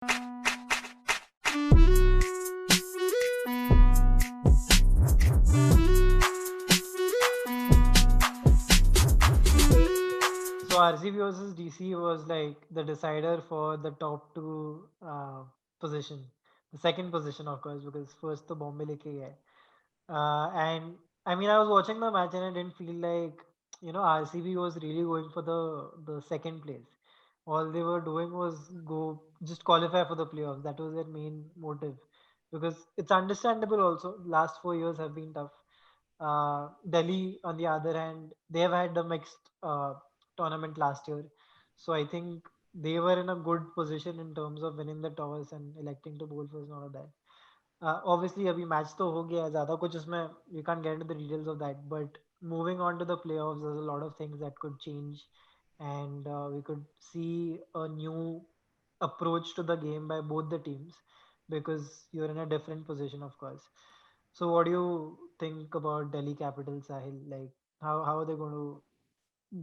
So RCB versus DC was like the decider for the top two position. The second position, of course, because first the Bombay leke hai. And I mean, I was watching the match and I didn't feel like RCB was really going for the second place. All they were doing was go just qualify for the playoffs. That was their main motive, because it's understandable. Also, last 4 years have been tough. Delhi, on the other hand, they have had a mixed tournament last year, so I think they were in a good position in terms of winning the toss and electing to bowl first and all of that. Obviously अभी match तो हो गया है ज़्यादा कुछ उसमें we can't get into the details of that, but moving on to the playoffs, there's a lot of things that could change, and we could see a new approach to the game by both the teams, because you're in a different position, of course. So what do you think about Delhi Capitals, Sahil? Like, how are they going to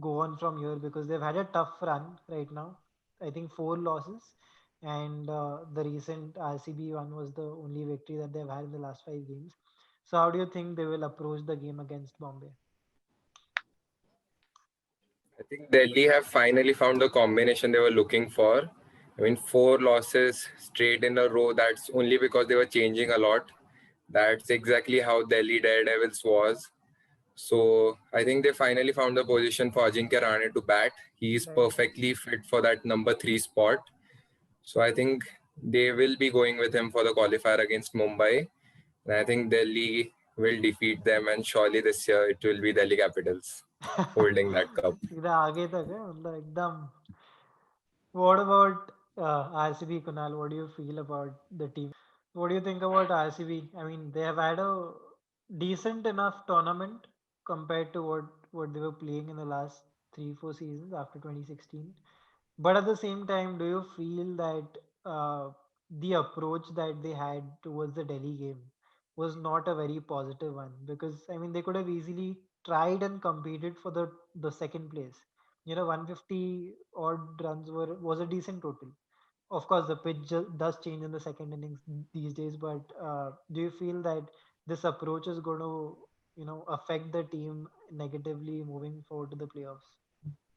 go on from here? Because they've had a tough run right now. I think four losses, and the recent RCB one was the only victory that they've had in the last 5 games. So how do you think they will approach the game against Bombay? I think Delhi have finally found the combination they were looking for. I mean, four losses straight in a row, that's only because they were changing a lot. That's exactly how Delhi Daredevils was. So I think they finally found the position for Ajinkya Rahane to bat. He is Right. perfectly fit for that number three spot. So I think they will be going with him for the qualifier against Mumbai. And I think Delhi will defeat them, and surely this year it will be Delhi Capitals holding that cup. सीधा आगे तक है मतलब एकदम. What about RCB, Kunal? What do you feel about the team? What do you think about RCB? I mean, they have had a decent enough tournament compared to what they were playing in the last 3 4 seasons after 2016. But at the same time, do you feel that the approach that they had towards the Delhi game was not a very positive one? Because I mean, they could have easily tried and competed for the second place. 150 odd runs was a decent total. Of course, the pitch does change in the second innings these days, but do you feel that this approach is going to, affect the team negatively moving forward to the playoffs?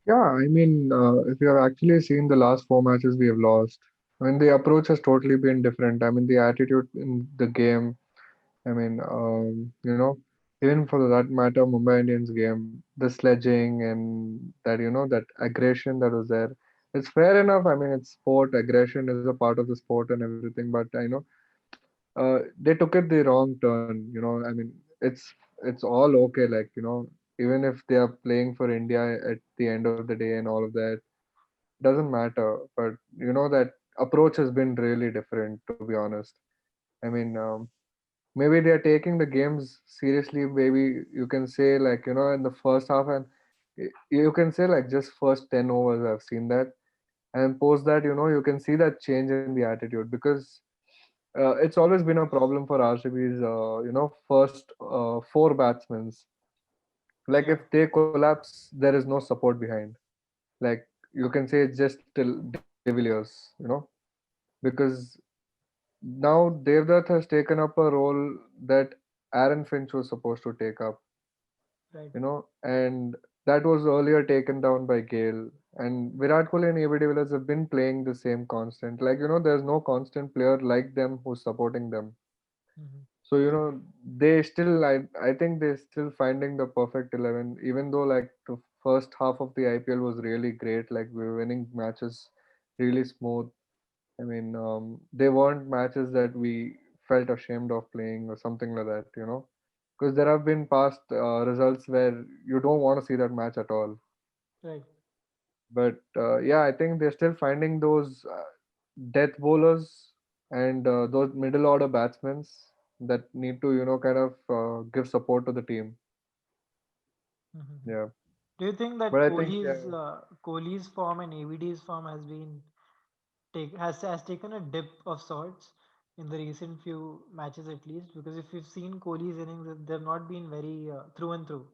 Yeah, I mean, if you have actually seen the last four matches we have lost, I mean, the approach has totally been different. I mean, the attitude in the game, I mean, even for that matter, Mumbai Indians game, the sledging and that, that aggression that was there. It's fair enough. I mean, it's sport. Aggression is a part of the sport and everything. But they took it the wrong turn. I mean, it's all okay. Like, even if they are playing for India at the end of the day and all of that, doesn't matter. But that approach has been really different, to be honest. I mean, maybe they are taking the games seriously. Maybe you can say, like, in the first half, and you can say like just first 10 overs I've seen that, and post that, you can see that change in the attitude, because it's always been a problem for RCB's first four batsmen. Like, Yeah. if they collapse, there is no support behind. Like, you can say it's just till De Villiers, because now Devdutt has taken up a role that Aaron Finch was supposed to take up, Right. and that was earlier taken down by Gale. And Virat Kohli and AB de Villiers have been playing the same constant. Like, there's no constant player like them who's supporting them. Hmm. So, they still, I think they're still finding the perfect 11, even though, like, the first half of the IPL was really great. Like, we were winning matches really smooth. I mean, they weren't matches that we felt ashamed of playing or something like that, because there have been past results where you don't want to see that match at all. Right. But yeah, I think they're still finding those death bowlers and those middle order batsmen that need to, kind of give support to the team. Hmm. Yeah. Do you think that But I think, Kohli's yeah, Kohli's form and ABD's form has taken a dip of sorts in the recent few matches, at least? Because if you've seen Kohli's innings, they've not been very through and through.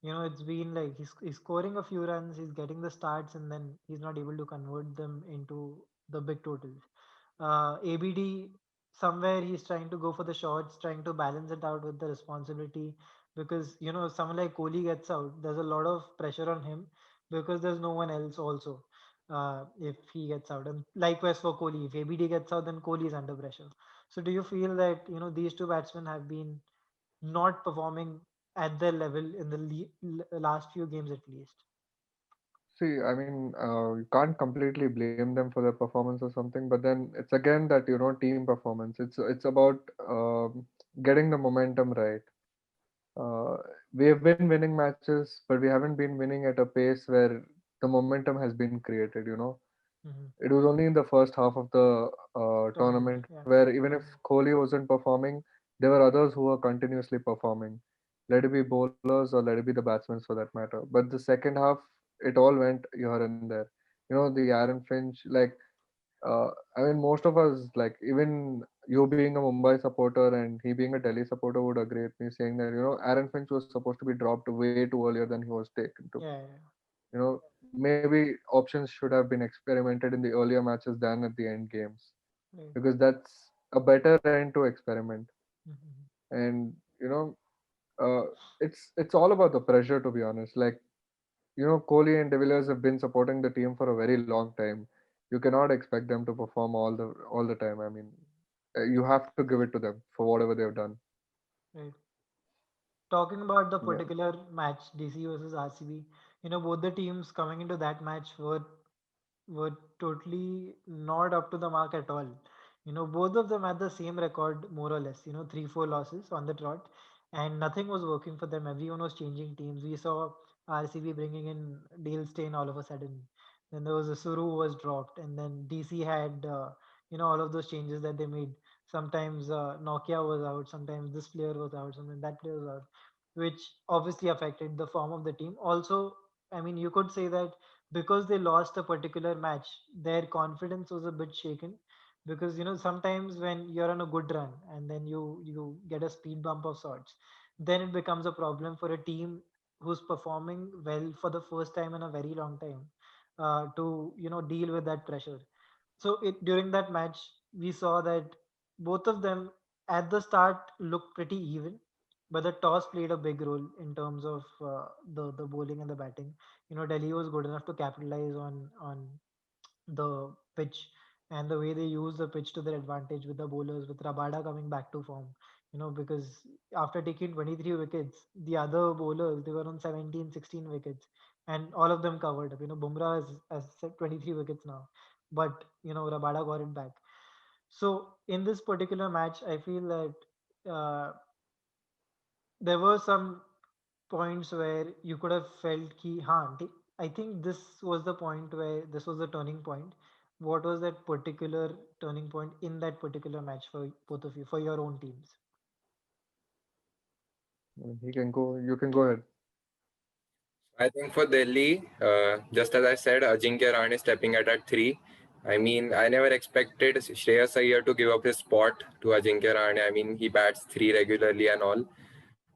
It's been like he's scoring a few runs, he's getting the starts, and then he's not able to convert them into the big totals. ABD, somewhere he's trying to go for the shots, trying to balance it out with the responsibility because someone like Kohli gets out, there's a lot of pressure on him because there's no one else also. If he gets out, and likewise for Kohli, if ABD gets out, then Kohli is under pressure. So do you feel that these two batsmen have been not performing at their level in the last few games at least? See, I mean, you can't completely blame them for their performance or something, but then it's again that team performance. It's about getting the momentum right. Uh, we have been winning matches, but we haven't been winning at a pace where the momentum has been created. Hmm. It was only in the first half of the Tournament, tournament yeah. where even if Hmm. Kohli wasn't performing, there were others who were continuously performing. Let it be bowlers or let it be the batsmen for that matter. But the second half, it all went here and there. The Aaron Finch, like, I mean, most of us, like, even you being a Mumbai supporter and he being a Delhi supporter, would agree with me saying that, Aaron Finch was supposed to be dropped way too earlier than he was taken to. Yeah, yeah, Maybe options should have been experimented in the earlier matches than at the end games right. because that's a better end to experiment. Hmm. And uh, it's all about the pressure, to be honest. Like, Kohli and De Villiers have been supporting the team for a very long time. You cannot expect them to perform all the time. I mean, you have to give it to them for whatever they've done. Right. Talking about the Yeah. particular match, DC versus RCB, both the teams coming into that match were totally not up to the mark at all. Both of them had the same record, more or less, 3-4 losses on the trot, and nothing was working for them. Everyone was changing teams. We saw RCB bringing in Dale Steyn all of a sudden. Then there was a Suru who was dropped, and then DC had, all of those changes that they made. Sometimes Nokia was out, sometimes this player was out, sometimes that player was out, which obviously affected the form of the team. Also, I mean, you could say that because they lost a particular match, their confidence was a bit shaken because sometimes when you're on a good run and then you get a speed bump of sorts, then it becomes a problem for a team who's performing well for the first time in a very long time to deal with that pressure. So during that match, we saw that both of them at the start looked pretty even, but the toss played a big role in terms of the bowling and the batting. Delhi was good enough to capitalize on the pitch and the way they use the pitch to their advantage with the bowlers, with Rabada coming back to form. Because after taking 23 wickets, the other bowlers they were on 17, 16 wickets, and all of them covered up. Bumrah has set 23 wickets now, but Rabada got it back. So in this particular match, I feel that there were some points where you could have felt ki I think this was the point where this was the turning point. What was that particular turning point in that particular match for both of you, for your own teams? He can go. You can go ahead. I think for Delhi, just as I said, Ajinkya Rahane stepping at 3. I mean, I never expected Shreyas Iyer to give up his spot to Ajinkya Rahane. I mean, he bats 3 regularly and all.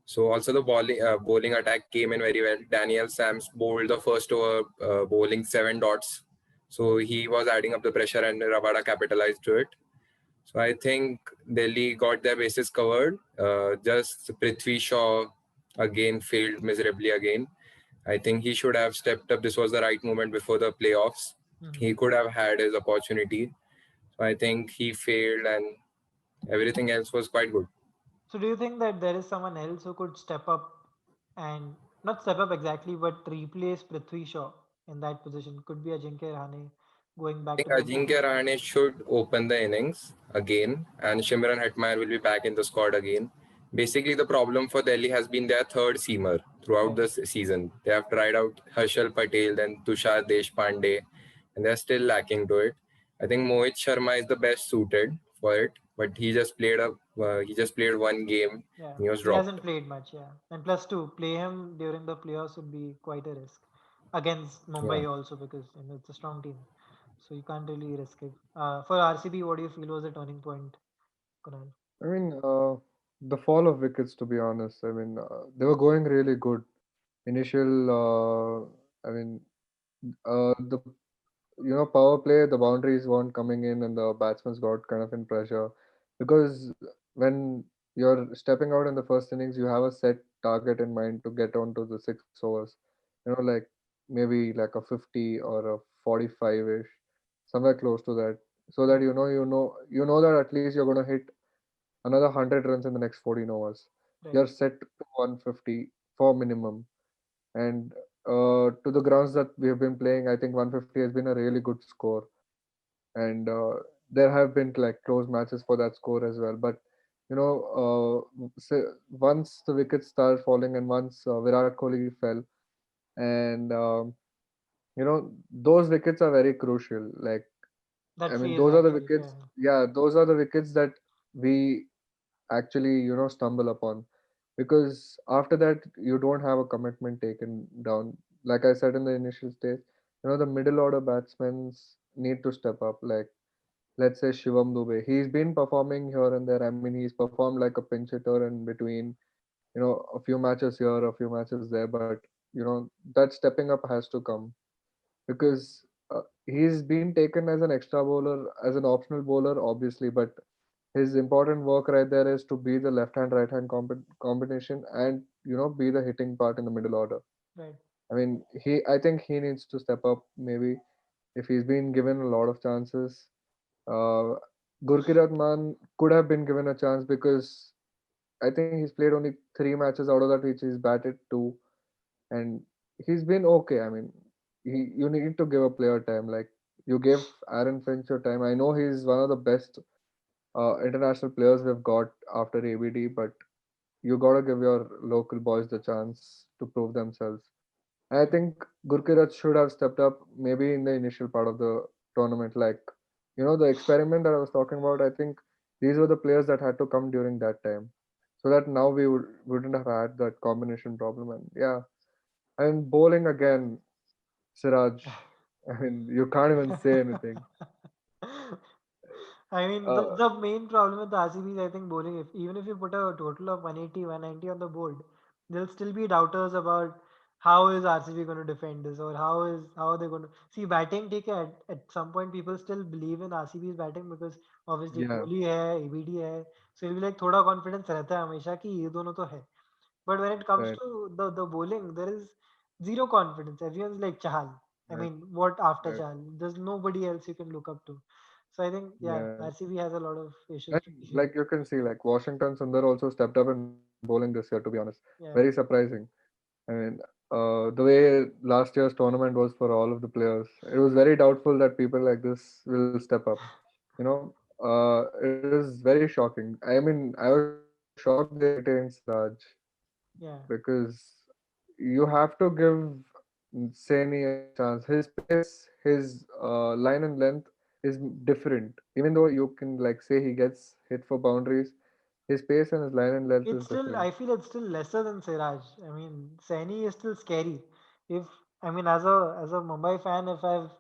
So also the bowling attack came in very well. Daniel Sams bowled the first over, bowling 7 dots. So he was adding up the pressure and Rabada capitalized to it. So I think Delhi got their bases covered. Just Prithvi Shaw again failed miserably again. I think he should have stepped up. This was the right moment before the playoffs. Hmm. He could have had his opportunity. So I think he failed and everything else was quite good. So do you think that there is someone else who could step up and not step up exactly, but replace Prithvi Shaw in that position? Could be Ajinkya Rahane going I back think to the Ajinkya bowling. Rahane should open the innings again, and Shimran Hetmeyer will be back in the squad again. Basically, the problem for Delhi has been their third seamer throughout Right. the season. They have tried out Harshal Patel, then Tushar Deshpande, and they're still lacking to it. I think Mohit Sharma is the best suited for it, but he just played one game Yeah, and he was he dropped. hasn't played much. Yeah, and plus two, play him during the playoffs would be quite a risk against Yeah. Mumbai also because it's a strong team, so you can't really risk it. For RCB, what do you feel was a turning point, Kunal? I mean, the fall of wickets. To be honest, I mean, they were going really good. Initial, I mean, the power play, the boundaries weren't coming in, and the batsmen got kind of in pressure because when you're stepping out in the first innings, you have a set target in mind to get onto the 6 overs. Like maybe like a 50 or a 45-ish, somewhere close to that, so that Right, you know that at least you're gonna hit another 100 runs in the next 14 overs. right, You're set to 150 for minimum. And to the grounds that we have been playing, I think 150 has been a really good score. And there have been like close matches for that score as well. But once the wickets started falling and once Virat Kohli fell, and those wickets are very crucial. Like I that mean, phase those are the actually, yeah, wickets. Yeah, those are the wickets that we actually stumble upon, because after that you don't have a commitment taken down. Like I said in the initial stage, the middle order batsmen need to step up. Like let's say Shivam Dube, he's been performing here and there. I mean, he's performed like a pinch hitter in between, a few matches here, a few matches there, but that stepping up has to come, because he's been taken as an extra bowler, as an optional bowler, obviously, but his important work right there is to be the left hand right hand combination, and be the hitting part in the middle order. right. I think he needs to step up, maybe, if he's been given a lot of chances. uh, Gurkirat Man could have been given a chance, because I think he's played only 3 matches out of that, which he's batted 2, and he's been okay. I mean, you need to give a player time. Like you gave Aaron Finch your time. I know he's one of the best international players we've got after ABD, but you gotta give your local boys the chance to prove themselves. And I Right. think Gurkirat should have stepped up maybe in the initial part of the tournament. Like, the experiment that I was talking about, I think these were the players that had to come during that time. So that now wouldn't have had that combination problem. And yeah. And bowling again, Siraj. I mean, you can't even say anything. I mean, the, Uh, the main problem with the RCB is, I think, bowling. If even if you put a total of 180, 190 on the board, there'll still be doubters about how is RCB going to defend this, or how are they going to see batting. Take it at some point, people still believe in RCB's batting because obviously yeah, Kohli है, ABD है, so it'll be like थोड़ा confidence रहता है हमेशा कि ये दोनों तो है. But when it comes right, to the bowling, there is zero confidence. Everyone's like Chahal. I right, mean, what after right. Chahal? There's nobody else you can look up to. So I think, yeah, Yeah. RCB has a lot of And issues to deal with. like you can see, like Washington Sundar also stepped up in bowling this year, to be honest. Very Yeah, surprising. I mean, the way last year's tournament was for all of the players, it was very doubtful that people like this will step up. It is very shocking. I mean, I was shocked they were retiring Siraj, yeah. because you have to give Saini a chance. His pace, his line and length is different. Even though you can like say he gets hit for boundaries, his pace and his line and length It's is still, different. I feel it's still lesser than Siraj. I mean, Saini is still scary. If I mean, as a Mumbai fan, if I've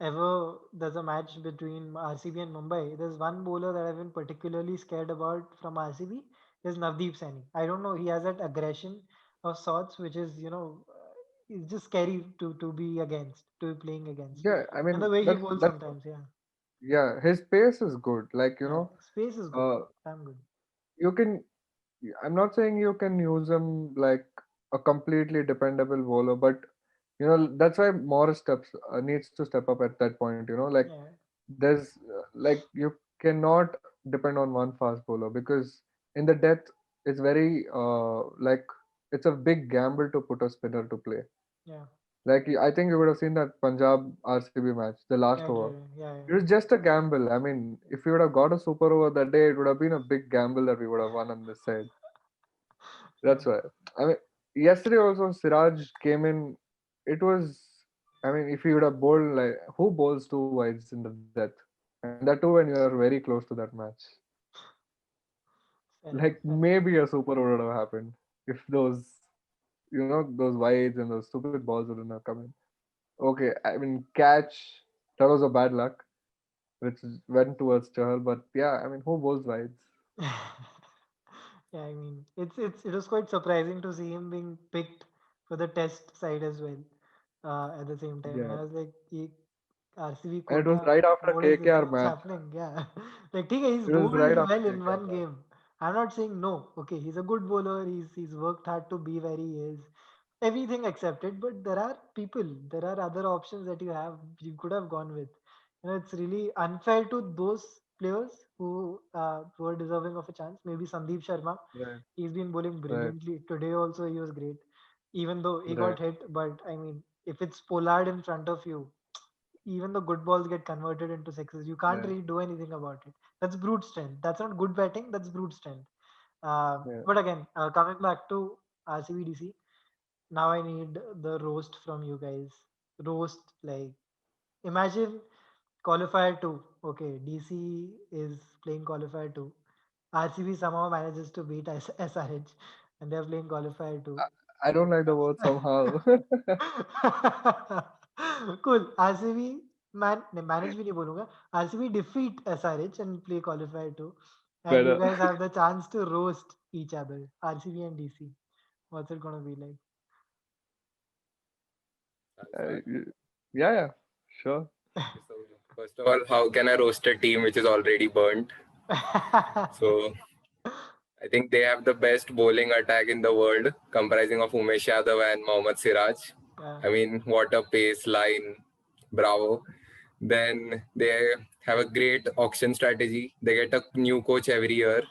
ever there's a match between RCB and Mumbai, there's one bowler that I've been particularly scared about from RCB is Navdeep Saini. I don't know, he has that aggression of sorts, which is it's just scary to be against, to be playing against, Yeah, I and the mean way he bowls that's sometimes. Yeah, yeah. His pace is good. Like yeah, space is good. Damn good. you can. I'm not saying you can use him like a completely dependable bowler, but that's why Morris needs to step up at that point. Like Yeah, there's like you cannot depend on one fast bowler, because in the depth it's very like it's a big gamble to put a spinner to play. yeah, Like I think you would have seen that Punjab RCB match, the last right, over. right, yeah, It was just a gamble. I mean, if we would have got a super over that day, it would have been a big gamble that we would have won on this side. yeah. That's why. I mean, yesterday also Siraj came in. It was. I mean, if you would have bowled like who bowls 2 wides in the death, and that too when you are very close to that match. Fair enough, Like fair enough. maybe a super would have happened if those wides and those stupid balls wouldn't have come in. Okay, I mean catch. That was a bad luck, which went towards Chahal. But yeah, I mean, who bowls wides? Yeah, I mean, it was quite surprising to see him being picked for the test side as well, at the same time. And Yeah, I was like, RCB And it was quota, right after what is this? KKR What's match. happening? Yeah. Like, ठीक है, he's It was bowled right after well in KKR one match. game. I'm not saying no. Okay, he's a good bowler. He's worked hard to be where he is. Everything accepted, but there are people, there are other options that you could have gone with. It's really unfair to those players who are deserving of a chance. Maybe Sandeep Sharma, Right, he's been bowling right, brilliantly. Today also he was great, even though he right. got hit. But I mean, if it's Pollard in front of you, even the good balls get converted into sixes. You can't Yeah, really do anything about it. That's brute strength. That's not good batting. That's brute strength. yeah. But again, coming back to RCBDC, now I need the roast from you guys. Roast, like, imagine qualifier two. Okay, DC is playing qualifier two. RCB somehow manages to beat SRH, and they're playing qualifier two. I don't like the word somehow. Cool. RCB manage भी नहीं बोलूंगा. RCB defeat SRH and play qualifier too. And you Better. guys have the chance to roast each other. RCB and DC. What's it gonna be I'll Uh, start. y- yeah, yeah, sure. Okay, so first of all, how can I roast a team which is already burnt? like? So I think they have the best bowling attack in the world, comprising of Umesh Yadav and Mohammad Siraj. Yeah. I mean, what a pace line. Bravo. Then they have a great auction strategy. They get a new coach every year.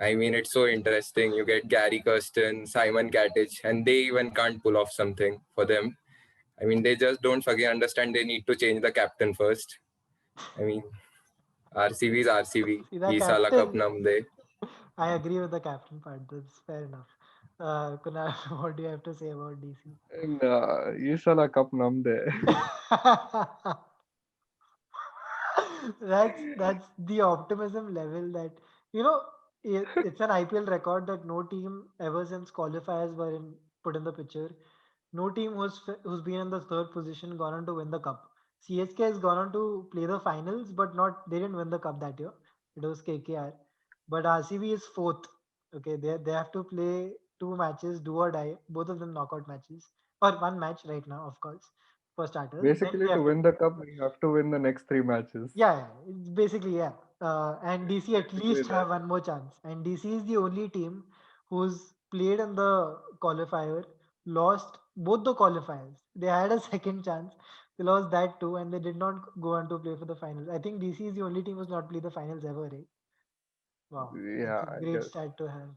I mean, it's so interesting. You get Gary Kirsten, Simon Catich, and they even can't pull off something for them. I mean, they just don't fucking understand they need to change the captain first. I mean, RCB is RCB. See the Ye Sala Cup captain. Nam De. I agree with the captain part. That's fair enough. Kunal, what do you have to say about DC? And ये साला cup नम दे. That's the optimism level that you know it's an IPL record that no team ever since qualifiers were put in the picture. No team who's been in the third position gone on to win the cup. CSK has gone on to play the finals, but not they didn't win the cup that year. It was KKR, but RCB is fourth. Okay, they have to play two matches, do or die, both of them knockout matches, or one match right now, of course, for starters. Then Basically, they to have to win the cup, you have to win the next three matches. yeah, it's basically yeah. And DC at Basically, least that. have one more chance. And DC is the only team who's played in the qualifier, lost both the qualifiers. They had a second chance. They lost that too, and they did not go on to play for the finals. I think DC is the only team who's not played the finals ever, right? Wow, that's Yeah, a I great guess. stat to have.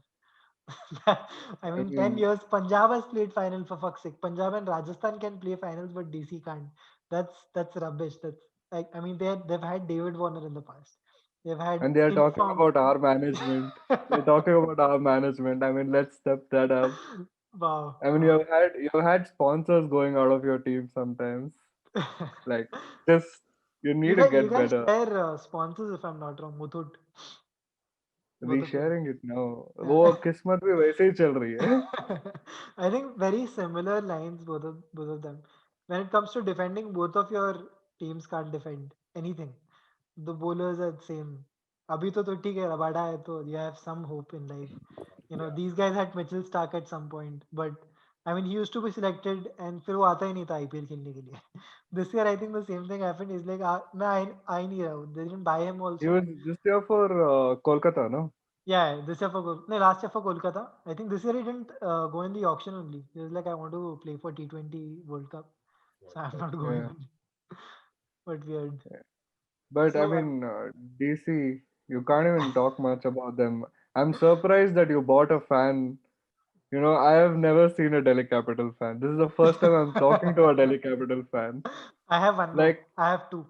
I I mean, 10 mean, years, Punjab has played final for fuck's sake. Punjab and Rajasthan can play finals, but DC can't. That's rubbish. That's like, I mean, they've had David Warner in the past. They've had and they are talking informed. about our management. They're talking about our management. I mean, let's step that up. Wow, I mean, wow. you've had sponsors going out of your team sometimes. Like, just you need to You get guys better. share sponsors if I'm not wrong. Muthoot, both of you. Resharing it now. वो Yeah. अब किस्मत भी वैसे ही चल रही है. I think very similar lines, both of them. When it comes to defending, both of your teams can't defend anything. The bowlers are the same. अभी तो ठीक है, रबाडा है तो you have some hope in life. These guys had Mitchell Stark at some point, but I mean he used to be selected and फिर वो आता ही नहीं था IPL खेलने के लिए. This year I think the same thing happened. He's like मैं आ ही नहीं रहा हूँ. They didn't buy him He also. was this year for Kolkata, no? Yeah, this year for no, last year for Kolkata. I think this year he didn't go in the auction only. He was like, I want to play for T20 World Cup, so I'm not going Yeah. on. But weird. But I So mean, DC, you can't even talk much about them. I'm surprised that you bought a fan. I have never seen a Delhi Capital fan. This is the first time I'm talking to a Delhi Capital fan. I have one more. Like, I have two.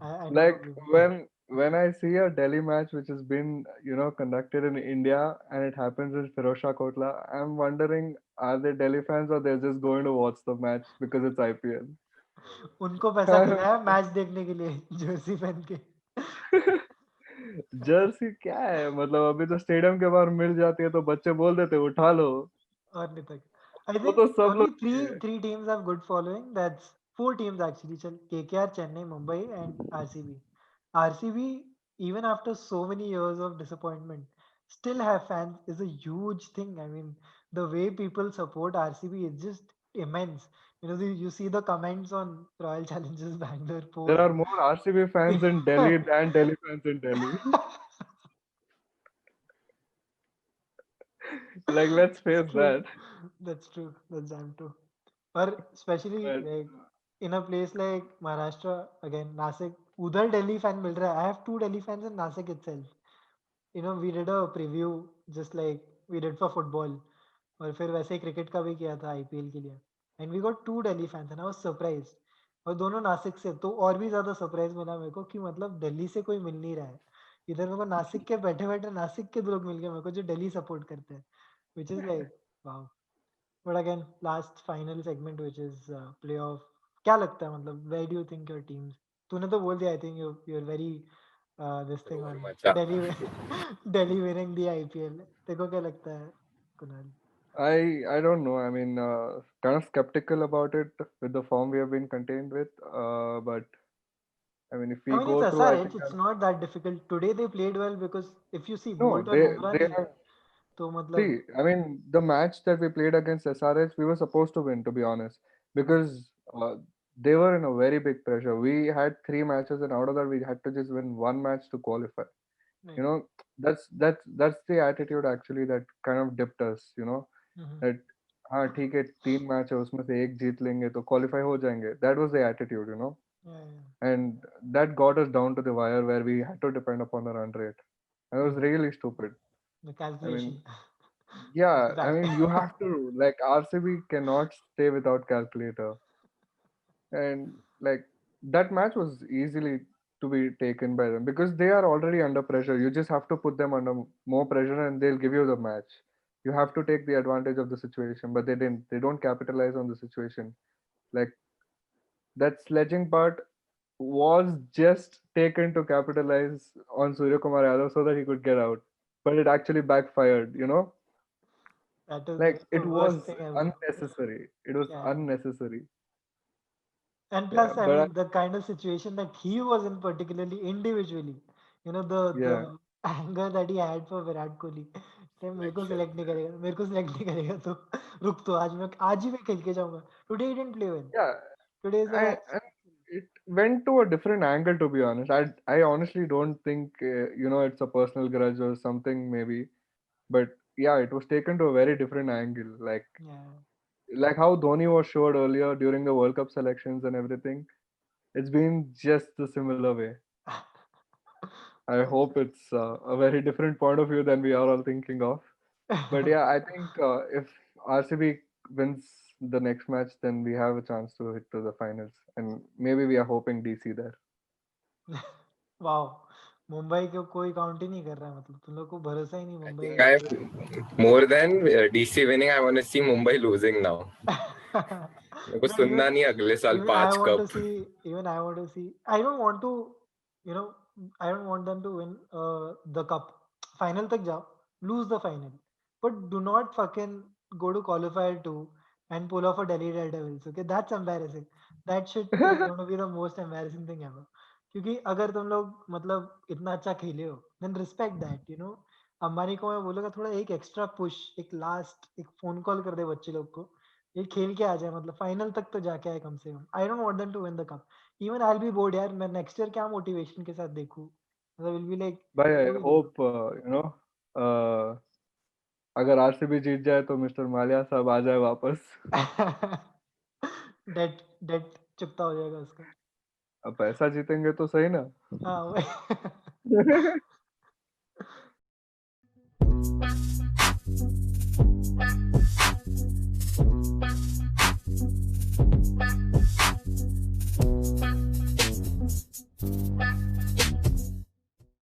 I don't know. like when I see a Delhi match which has been, conducted in India and it happens in Firozshah Kotla, I'm wondering, are they Delhi fans or they're just going to watch the match because it's IPL? उनको पैसा खिलाया match देखने के लिए Jersey पहन के. Jersey क्या है मतलब अभी तो स्टेडियम के बाहर मिल जाती है तो बच्चे बोल देते उठा लो. और नहीं तक. I वो think तो सब only लोग three teams have good following. That's four teams actually. KKR, Chennai, Mumbai, and RCB. RCB, even after so many years of disappointment, still have fans is a huge thing. I mean, the way people support RCB is just immense. You see the comments on Royal Challengers Bangalore There are post. more RCB fans in Delhi than Delhi fans in Delhi. Like, let's face It's true. that. That's true. That's damn true. Or especially But like in a place like Maharashtra, again, Nasik, उधर Delhi fan मिल रहा है. I have two Delhi fans in Nasik itself. We did a preview just like we did for football. और फिर वैसे ही cricket का भी किया था आईपीएल के लिए. And we got to Delhi fans and I was surprised. और दोनों नासिक से, तो और भी ज्यादा सरप्राइज मिला मेरे को कि मतलब दिल्ली से कोई मिल नहीं रहा है. इधर मेरे को नासिक के बैठे बैठे नासिक के लोग मिल गए मेरे को जो दिल्ली सपोर्ट करते हैं, which is like wow. But again, last final segment which is playoff. क्या लगता है मतलब where do you think your teams? तूने तो बोल दिया I think you're very this thing जोर on मचा. Delhi Delhi winning the IPL. तेरे को क्या लगता है Kunal? I don't know. I mean, kind of skeptical about it with the form we have been contained with. But I mean, if I we mean, it's go through, I think SRH. It's not that difficult. Today they played well because if you see no, Bolt और Bumrah they नहीं है, have. तो मतलब See, I mean, the match that we played against SRH, we were supposed to win, to be honest, because they were in a very big pressure. We had three matches, and out of that, we had to just win one match to qualify. You right. know, that's the attitude actually that kind of dipped us. Mm-hmm. That हाँ ठीक है, तीन match है उसमें से एक जीत लेंगे तो क्वालिफाई हो जाएंगे. That was the attitude. Yeah, yeah. And that got us down to the wire where we had to depend upon the run rate. And it was Mm. really stupid. The I mean, calculation. yeah, It's I back. mean, you have to, like, RCB cannot stay without calculator. And, like, that match was easily to be taken by them because they are already under pressure. You just have to put them under more pressure and they'll give you the match. You have to take the advantage of the situation, but they didn't. They don't capitalize on the situation. Like, that sledging part was just taken to capitalize on Surya Kumar Yadav so that he could get out. But it actually backfired. That is Like, the it worst was thing ever. unnecessary. It was Yeah. unnecessary. And Yeah, plus, I but mean, the kind of situation that he was in, particularly individually, yeah, the anger that he had for Virat Kohli. कि मेरे को Selection. Select नहीं करेगा, मेरे को select नहीं करेगा तो रुक, तो आज ही मैं खेल के जाऊंगा. Today he didn't play well. yeah, Today is the match. and it went to a different angle. To be honest, I honestly don't think it's a personal grudge or something maybe, but yeah, it was taken to a very different angle. Yeah. Like how Dhoni was showed earlier during the World Cup selections and everything. It's been just the similar way. I That's hope it's a very different point of view than we are all thinking of. But right. yeah, I think if RCB wins the next match, then we have a chance to hit to the finals, and maybe we are hoping DC there. Wow, Mumbai को कोई count ही नहीं कर रहा है, मतलब तुम लोग को भरोसा ही नहीं I Mumbai think more than DC winning, I want to see Mumbai losing now. का. मेरे को No, सुनना नहीं अगले साल even I 5 want to cup. see, I don't want to, you know I don't want them to win the cup. Final तक जाओ, lose the final, but do not fucking go to qualifier 2 and pull off a Delhi Daredevils. Okay, that's embarrassing. That shit is going to be the most embarrassing thing ever. क्योंकि अगर तुम लोग मतलब इतना अच्छा खेले हो, then respect that. अंबानी को मैं बोलूँगा थोड़ा एक एक्स्ट्रा पुश, एक लास्ट एक फोन कॉल कर दे बच्चे लोग को, ये खेल के आ जाए, मतलब फाइनल तक तो जाके आए कम से कम. I don't want them to win the cup. Even I will be bored यार, मैं नेक्स्ट ईयर क्या मोटिवेशन के साथ देखूं, मतलब will be like But I क्यों ही देखूं. hope uh, अगर RCB जीत जाए तो मिस्टर मालिया साहब आ जाए वापस. डेट डेट चुकता हो जाएगा उसका. अब पैसा जीतेंगे तो सही ना. हाँ.